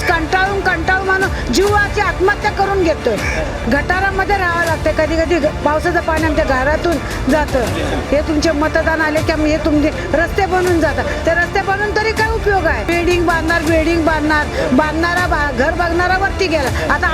माणूस कंटाळून माणूस जीवाची आत्महत्या करून घेतोय. गटारामध्ये राहावं लागतं, कधी कधी पावसाचं पाणी आमच्या घरातून जातं. हे तुमचे मतदान आले की हे तुमचे रस्ते बनून जातात. ते रस्ते बनून तरी काय उपयोग आहे? बिल्डिंग बांधणार बांधणारा घर बघणारा वरती गेला. आता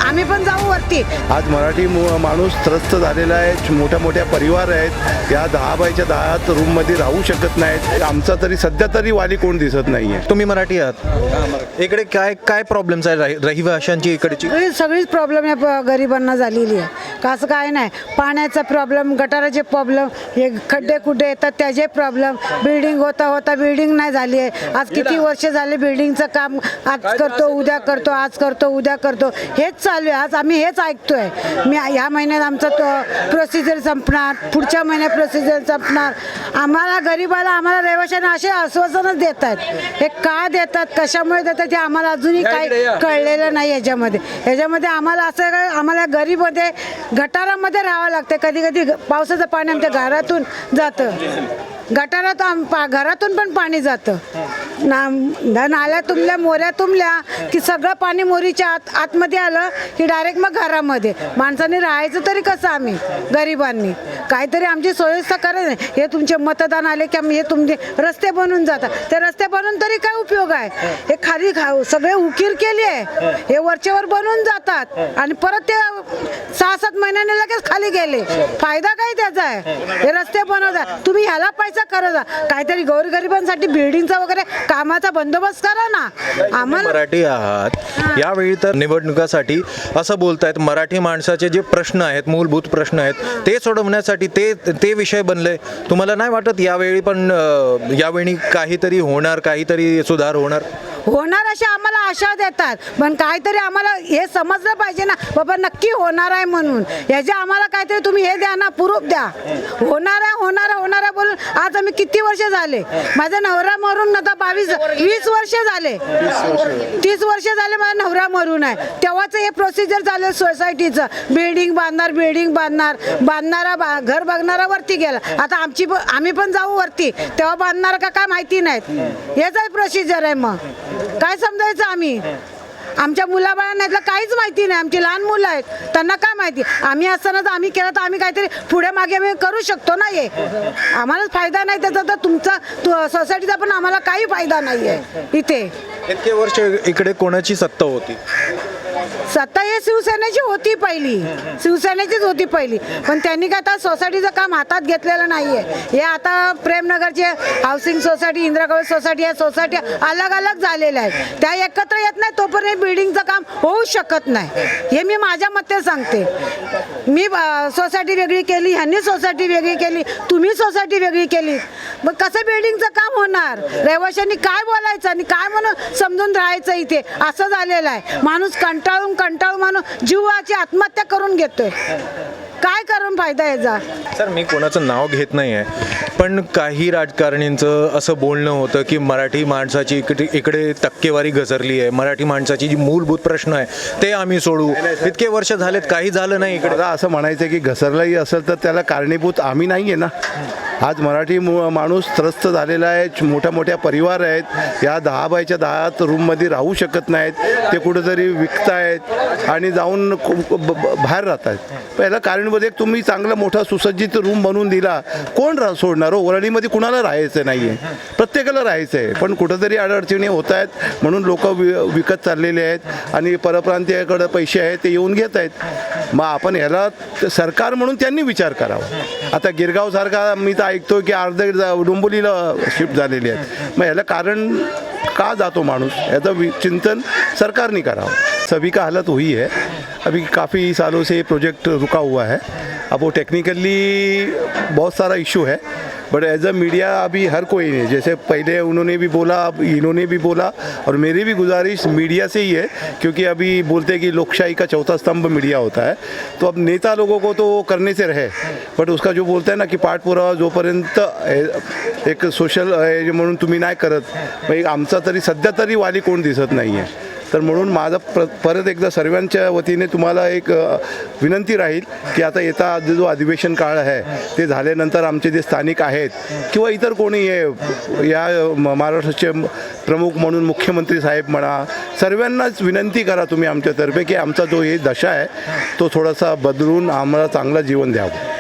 आम्ही पण जाऊ वरती. आज मराठी माणूस त्रस्त झालेला आहे. मोठ्या परिवार आहेत. या 10 बायच्या 10 रूममध्ये राहू शकत नाहीत. आमचा तरी सध्या तरी वाली कोण दिसत नाहीये. तुम्ही मराठी आहात, इकडे काय प्रॉब्लेम्स आहे रहिवाशांची इकडची? सगळीच प्रॉब्लेम या गरिबांना झालेली आहे. कसं काय नाही, पाण्याचा प्रॉब्लेम, गटाराचे प्रॉब्लेम, हे खड्डे कुठे येतात त्याचे प्रॉब्लेम. बिल्डिंग होता बिल्डिंग नाही झाली आहे. आज किती वर्ष झाले बिल्डिंगचं काम, आज करतो उद्या करतो, आज करतो उद्या करतो, हेच चालू आहे. आज आम्ही हेच ऐकतोय. ह्या महिन्यात आमचा प्रोसिजर संपणार, पुढच्या महिन्यात प्रोसिजर संपणार. आम्हाला गरीबाला, आम्हाला रहिवाशांना असे आश्वासनच देत आहेत. हे का देतात, कशामुळे देतात हे आम्हाला अजूनही काही कळलेलं नाही. ह्याच्यामध्ये आम्हाला असं काय, आम्हाला गरीबमध्ये गटारामध्ये राहावं लागतं. कधी कधी पावसाचं पाणी आमच्या घरातून जातं. गटारात घरातून पण पाणी जातं. नाल्या तुंबल्या, मोऱ्या तुंबल्या की सगळं पाणी मोरीच्या आतमध्ये आलं की डायरेक्ट मग घरामध्ये. माणसांनी राहायचं तरी कसं? आम्ही गरिबांनी काहीतरी आमची सोयीस्कर करायचं. हे तुमचे मतदान आले की हे तुमचे रस्ते बनून जातात. ते रस्ते बनून तरी काय उपयोग आहे? हे खाली सगळे उकीर केली आहे. हे वरचेवर बनवून जातात आणि परत ते 6-7 महिन्याने लगेच खाली गेले. फायदा काय त्याचा आहे? हे रस्ते बनवतात. तुम्ही ह्याला पैसा करा, काहीतरी गोरगरिबांसाठी बिल्डिंगचा वगैरे कामाचा बंदोबस्त करा ना. आम्हाला मराठी आहात, यावेळी तर निवडणुकासाठी असं बोलतायत, मराठी माणसाचे जे प्रश्न आहेत, मूलभूत प्रश्न आहेत, ते सोडवण्यासाठी ते विषय बनले. तुम्हाला नाही वाटत यावेळी काहीतरी होणार, काहीतरी सुधार होणार अशा आम्हाला आशा देतात. पण काहीतरी आम्हाला हे समजलं पाहिजे ना बाबा, नक्की होणार आहे म्हणून. याच्या आम्हाला काहीतरी तुम्ही हे द्या ना, प्रूफ द्या. होणार आहे बोलून आज आम्ही किती वर्ष झाले, माझा नवरा मरून आता 20 वर्ष झाले, 30 वर्ष झाले माझा नवरा मरून आहे. तेव्हाच हे प्रोसिजर चालू आहे सोसायटीचं. बिल्डिंग बांधणारा घर बघणारा वरती गेला. आता आम्ही पण जाऊ वरती, तेव्हा बांधणार का माहिती नाहीत. हेच आहे प्रोसिजर आहे. मग काय समजायचं आम्ही? आमच्या मुलाबाळांना काहीच माहिती नाही. आमची लहान मुलं आहेत, त्यांना काय माहिती? आम्ही असताना तर आम्ही केलं तर आम्ही काहीतरी पुढे मागे आम्ही करू शकतो ना. हे आम्हालाच फायदा नाही त्याचा, तर तुमचा सोसायटीचा पण आम्हाला काही फायदा नाही आहे. इथे इतके वर्ष इकडे कोणाची सत्ता होती? सत्ता हे शिवसेनेची होती शिवसेनेचीच होती पहिली. पण त्यांनी काय आता सोसायटीचं काम हातात घेतलेलं नाहीये. हे आता प्रेमनगरचे housing society, Indira Gandhi society, या सोसायटी अलग झालेल्या आहेत. त्या एकत्र येत नाही तोपर्यंत बिल्डिंगचं काम होऊ शकत नाही. हे मी माझ्या मते सांगते. मी सोसायटी वेगळी केली, ह्यांनी सोसायटी वेगळी केली, तुम्ही सोसायटी वेगळी केली. मग कसं बिल्डिंगचं काम होणार? रहिवाशांनी काय बोलायचं आणि काय म्हणून समजून राहायचं? इथे असं झालेलं आहे. माणूस कंटाळून माणूस जीवाची आत्महत्या करून घेतोय. काय करून फायदा याचा? सर, मी कोणाचं नाव घेत नाही आहे, पण काही राजकारणींचं असं बोलणं होतं की मराठी माणसाची इकडे टक्केवारी घसरली आहे, मराठी माणसाची जी मूलभूत प्रश्न आहे ते आम्ही सोडू. इतके वर्ष झालेत, काही झालं नाही इकडे. असं म्हणायचं की घसरलाही असेल तर त्याला कारणीभूत आम्ही नाही आहे ना. आज मराठी माणूस त्रस्त झालेला आहे. मोठ्या परिवार आहेत. या 10 बायच्या 10 रूममध्ये राहू शकत नाहीत. ते कुठेतरी विकतायत आणि जाऊन बाहेर राहत आहेत. पहिलं कारणीभूत एक तुम्ही चांगला मोठा सुसज्जित रूम बनवून दिला, कोण सोडणार हो? वरळीमध्ये कुणाला राहायचं नाही आहे, प्रत्येकाला राहायचं आहे. पण कुठंतरी अडचणी होत आहेत म्हणून लोक विकत चाललेले आहेत आणि परप्रांतीयाकडे पैसे आहेत ते येऊन घेत आहेत. मग आपण ह्याला सरकार म्हणून त्यांनी विचार करावा. आता गिरगावसारखा मी तर ऐकतो की अर्धे डोंबिवलीला शिफ्ट झालेले आहेत. मग ह्याला कारण का जातो माणूस, याचं चिंतन सरकारने करावं. सभी का हालत हुई है. अभी काफ़ी सालों से प्रोजेक्ट रुका हुआ है. अब वो टेक्निकली बहुत सारा इशू है, बट एज अ मीडिया अभी हर कोई ने, जैसे पहले उन्होंने भी बोला, अब इन्होंने भी बोला, और मेरी भी गुजारिश मीडिया से ही है, क्योंकि अभी बोलते हैं कि लोकशाही का चौथा स्तंभ मीडिया होता है. तो अब नेता लोगों को तो करने से रहे, बट उसका जो बोलते हैं ना की पाठपुरावा जोपर्यंत एक सोशल म्हणून तुम्ही नाही करत, मग आमचा तरी सध्या तरी वाली कोण दिसत नाही आहे. तर म्हणून माझा परत एकदा सर्वांच्या वतीने तुम्हाला एक विनंती राहील की आता येता जो अधिवेशन काळ आहे ते झाल्यानंतर आमचे जे स्थानिक आहेत किंवा इतर कोणी या महाराष्ट्राचे प्रमुख म्हणून मुख्यमंत्री साहेब म्हणा, सर्वांनाच विनंती करा तुम्ही आमच्यातर्फे की आमचा जो हे दशा आहे तो थोडासा बदलून आम्हाला चांगलं जीवन द्यावं.